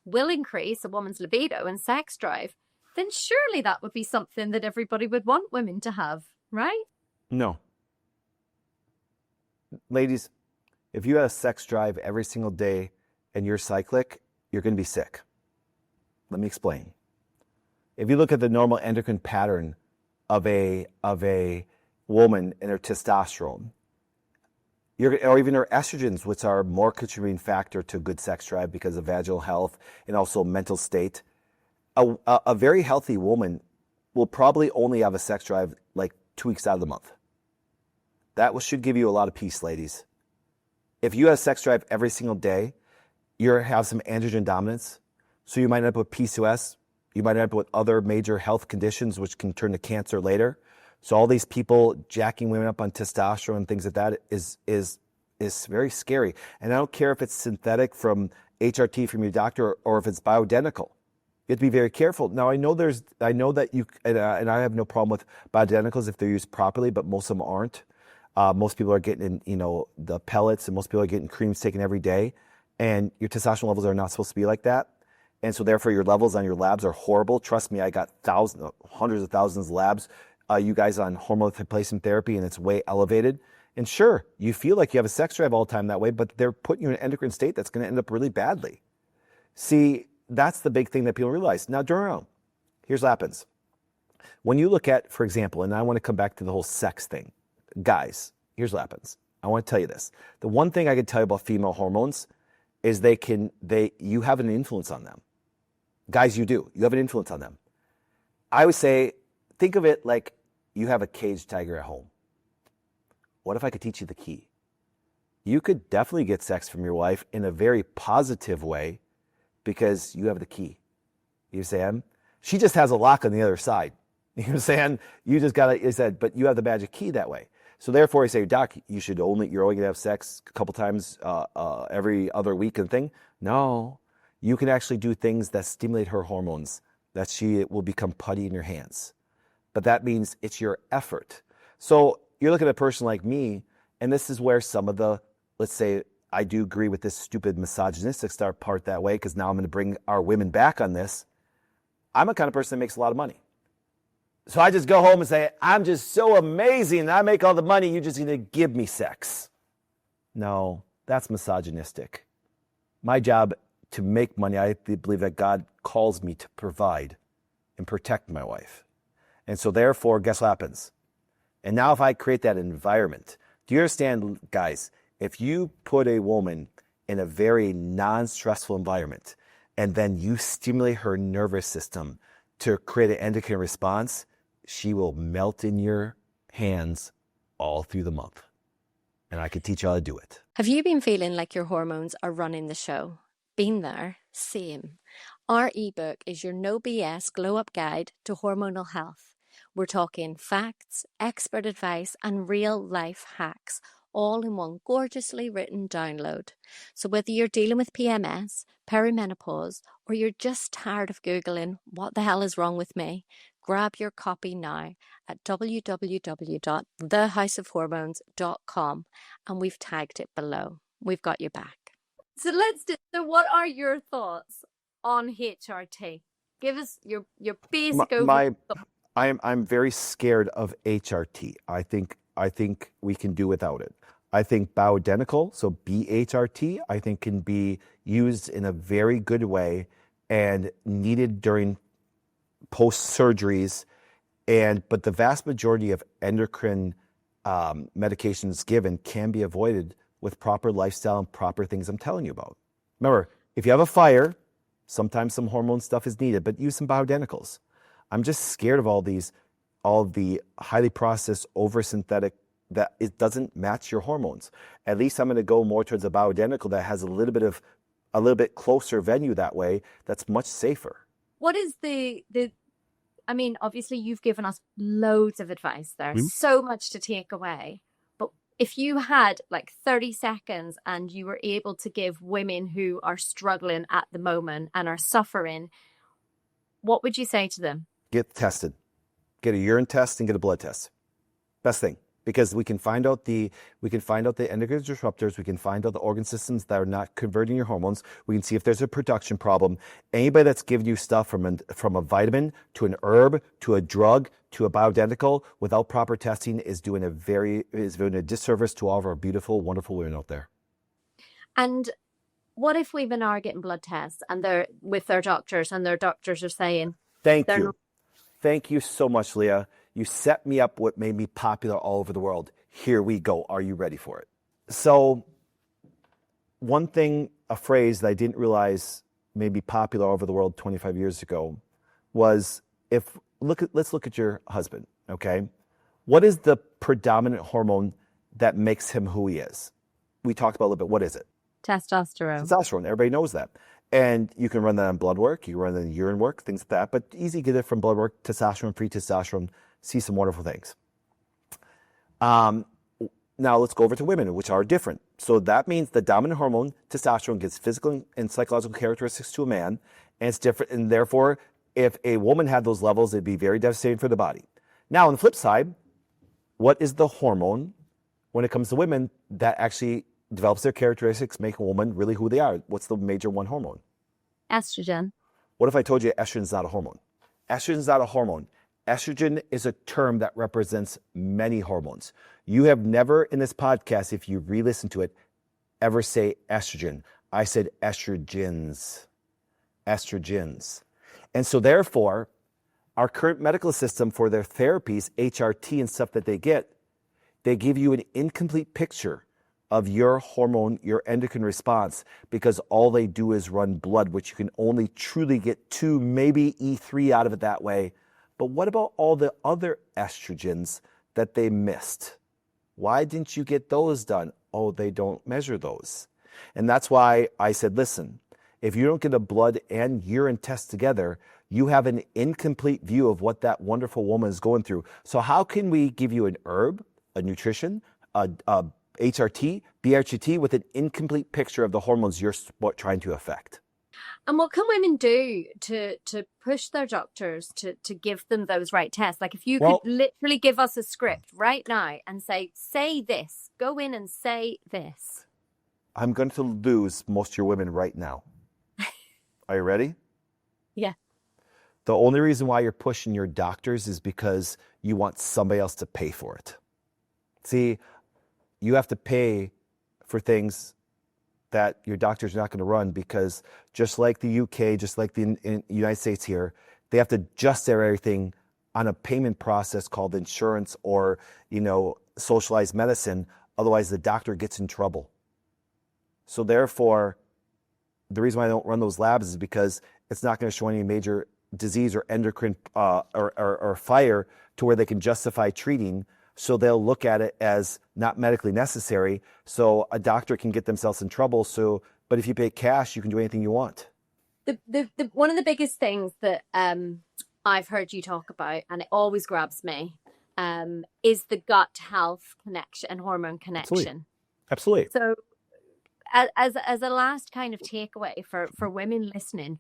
will increase a woman's libido and sex drive, then surely that would be something that everybody would want women to have, right? No. Ladies, if you have a sex drive every single day and you're cyclic, you're going to be sick. Let me explain. If you look at the normal endocrine pattern of a woman and her testosterone, or even her estrogens, which are more contributing factor to good sex drive because of vaginal health and also mental state, a very healthy woman will probably only have a sex drive like 2 weeks out of the month. That should give you a lot of peace, ladies. If you have a sex drive every single day, you have some androgen dominance, so you might end up with PCOS. You might end up with other major health conditions, which can turn to cancer later. So all these people jacking women up on testosterone and things like that is very scary. And I don't care if it's synthetic from HRT from your doctor or if it's bioidentical. You have to be very careful. Now I know that you and I have no problem with bioidenticals if they're used properly, but most of them aren't. Most people are getting the pellets, and most people are getting creams taken every day, and your testosterone levels are not supposed to be like that. And so therefore your levels on your labs are horrible. Trust me, I got hundreds of thousands of labs. You guys on hormone replacement therapy, and it's way elevated. And sure, you feel like you have a sex drive all the time that way, but they're putting you in an endocrine state that's going to end up really badly. See, that's the big thing that people realize. Now, Durham, here's what happens. When you look at, for example, and I want to come back to the whole sex thing. Guys, here's what happens. I want to tell you this. The one thing I can tell you about female hormones is you have an influence on them. Guys, you do. You have an influence on them. I would say, think of it like you have a caged tiger at home. What if I could teach you the key? You could definitely get sex from your wife in a very positive way because you have the key. You understand? She just has a lock on the other side. You know what I'm saying? You just got to, but you have the magic key that way. So therefore, I say, Doc, you're only going to have sex a couple times every other week and thing. No, you can actually do things that stimulate her hormones, that she will become putty in your hands. But that means it's your effort. So you're looking at a person like me, and this is where some of the, let's say, I do agree with this stupid misogynistic part that way, because now I'm going to bring our women back on this. I'm a kind of person that makes a lot of money. So I just go home and say, I'm just so amazing, and I make all the money, you're just going to give me sex. No, that's misogynistic. My job to make money, I believe that God calls me to provide and protect my wife. And so therefore, guess what happens? And now if I create that environment, do you understand, guys, if you put a woman in a very non-stressful environment and then you stimulate her nervous system to create an endocrine response, she will melt in your hands all through the month. And I can teach you how to do it. Have you been feeling like your hormones are running the show? Been there? Same. Our ebook is your no BS glow up guide to hormonal health. We're talking facts, expert advice, and real life hacks, all in one gorgeously written download. So whether you're dealing with PMS, perimenopause, or you're just tired of Googling what the hell is wrong with me, grab your copy now at www.thehouseofhormones.com, and we've tagged it below. We've got you back. So what are your thoughts on HRT? Give us your basic overview. I'm very scared of HRT. I think we can do without it. I think bioidentical, so BHRT, I think can be used in a very good way and needed during post surgeries, but the vast majority of endocrine medications given can be avoided with proper lifestyle and proper things I'm telling you about. Remember, if you have a fire, sometimes some hormone stuff is needed, but use some bioidenticals. I'm just scared of all the highly processed over-synthetic that it doesn't match your hormones. At least I'm going to go more towards a bioidentical that has a little bit closer venue that way. That's much safer. What is I mean, obviously you've given us loads of advice there, so much to take away. But if you had like 30 seconds and you were able to give women who are struggling at the moment and are suffering, what would you say to them? Get tested. Get a urine test and get a blood test. Best thing. Because we can find out the endocrine disruptors, we can find out the organ systems that are not converting your hormones. We can see if there's a production problem. Anybody that's giving you stuff from a vitamin to an herb to a drug to a bioidentical without proper testing is doing a disservice to all of our beautiful, wonderful women out there. And what if women are getting blood tests and they're with their doctors and their doctors are saying, Thank you so much, Leah. You set me up what made me popular all over the world. Here we go. Are you ready for it? So one thing, a phrase that I didn't realize made me popular all over the world 25 years ago was let's look at your husband, okay? What is the predominant hormone that makes him who he is? We talked about a little bit. What is it? Testosterone. Testosterone. Everybody knows that. And you can run that on blood work. You can run that on urine work, things like that. But easy to get it from blood work, testosterone, free testosterone, see some wonderful things. Now let's go over to women, which are different. So that means the dominant hormone, testosterone, gives physical and psychological characteristics to a man, and it's different. And therefore, if a woman had those levels, it'd be very devastating for the body. Now, on the flip side, what is the hormone when it comes to women that actually develops their characteristics, make a woman really who they are? What's the major one hormone? Estrogen. What if I told you estrogen is not a hormone? Estrogen is not a hormone. Estrogen is a term that represents many hormones. You have never in this podcast, if you re-listen to it, ever say estrogen. I said estrogens. Estrogens. And so therefore, our current medical system for their therapies, HRT and stuff that they give you an incomplete picture of your hormone, your endocrine response, because all they do is run blood, which you can only truly get 2, maybe E3 out of it that way. But what about all the other estrogens that they missed? Why didn't you get those done? Oh, they don't measure those. And that's why I said, listen, if you don't get a blood and urine test together, you have an incomplete view of what that wonderful woman is going through. So how can we give you an herb, a nutrition, a HRT, BRT with an incomplete picture of the hormones you're trying to affect. And what can women do to push their doctors to give them those right tests? Like if you could literally give us a script right now and say this, go in and say this. I'm going to lose most of your women right now. Are you ready? Yeah. The only reason why you're pushing your doctors is because you want somebody else to pay for it. See, you have to pay for things that your doctor's not going to run, because just like the UK, just like the United States here, they have to adjust their everything on a payment process called insurance or, socialized medicine. Otherwise, the doctor gets in trouble. So therefore, the reason why I don't run those labs is because it's not going to show any major disease or endocrine or fire to where they can justify treating. So they'll look at it as not medically necessary. So a doctor can get themselves in trouble. But if you pay cash, you can do anything you want. The one of the biggest things that I've heard you talk about, and it always grabs me, is the gut health connection and hormone connection. Absolutely. So as a last kind of takeaway for women listening,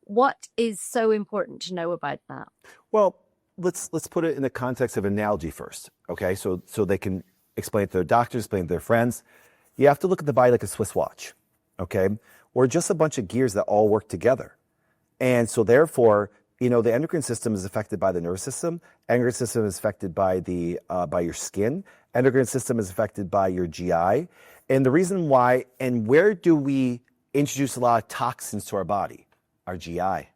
what is so important to know about that? Well, let's put it in the context of analogy first, okay? So they can explain it to their doctors, explain it to their friends. You have to look at the body like a Swiss watch, okay? We're just a bunch of gears that all work together. And so therefore, the endocrine system is affected by the nervous system. Endocrine system is affected by by your skin. Endocrine system is affected by your GI. And the reason why, and where do we introduce a lot of toxins to our body? Our GI.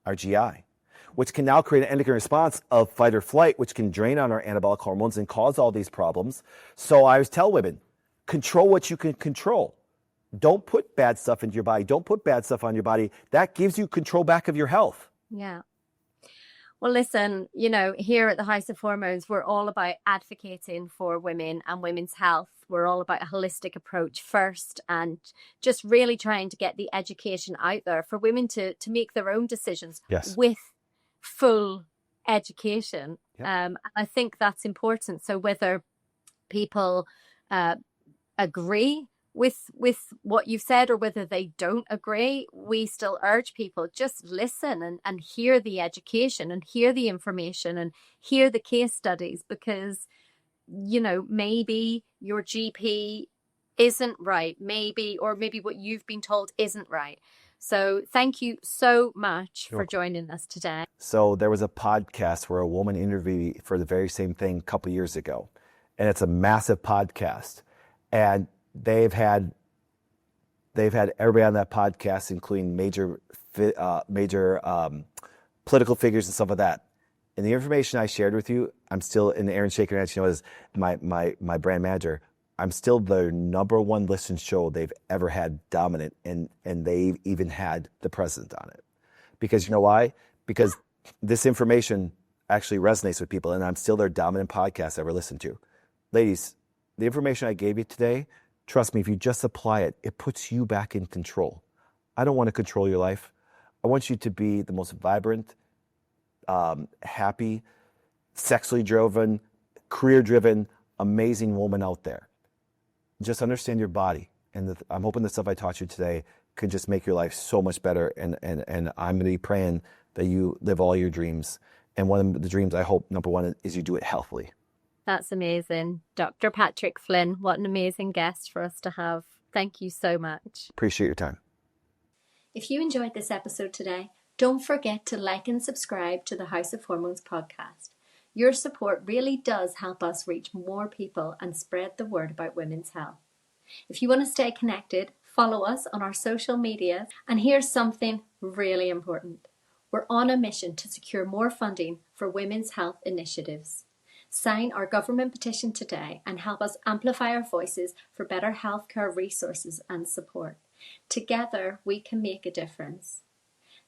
Our GI. Which can now create an endocrine response of fight or flight, which can drain on our anabolic hormones and cause all these problems. So I always tell women, control what you can control. Don't put bad stuff into your body. Don't put bad stuff on your body. That gives you control back of your health. Yeah. Well, listen, here at the House of Hormones, we're all about advocating for women and women's health. We're all about a holistic approach first, and just really trying to get the education out there for women to make their own decisions with full education. I think that's important. So whether people agree with what you've said or whether they don't agree, we still urge people, just listen and hear the education and hear the information and hear the case studies, because maybe your GP isn't right, maybe what you've been told isn't right. So thank you so much for joining us today. So there was a podcast where a woman interviewed me for the very same thing a couple years ago, and it's a massive podcast, and they've had everybody on that podcast, including major political figures and stuff like that. And the information I shared with you, I'm still, and Aaron Shaker, as you know, is my brand manager. I'm still the number one listened show they've ever had dominant, and they've even had the president on it. Because you know why? Because this information actually resonates with people, and I'm still their dominant podcast ever listened to. Ladies, the information I gave you today, trust me, if you just apply it, it puts you back in control. I don't want to control your life. I want you to be the most vibrant, happy, sexually driven, career-driven, amazing woman out there. Just understand your body. And I'm hoping the stuff I taught you today can just make your life so much better. And I'm going to be praying that you live all your dreams. And one of the dreams I hope, number one, is you do it healthily. That's amazing. Dr. Patrick Flynn, what an amazing guest for us to have. Thank you so much. Appreciate your time. If you enjoyed this episode today, don't forget to like and subscribe to the House of Hormones podcast. Your support really does help us reach more people and spread the word about women's health. If you want to stay connected, follow us on our social media. And here's something really important. We're on a mission to secure more funding for women's health initiatives. Sign our government petition today and help us amplify our voices for better healthcare resources and support. Together, we can make a difference.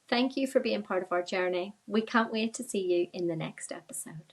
Thank you for being part of our journey. We can't wait to see you in the next episode.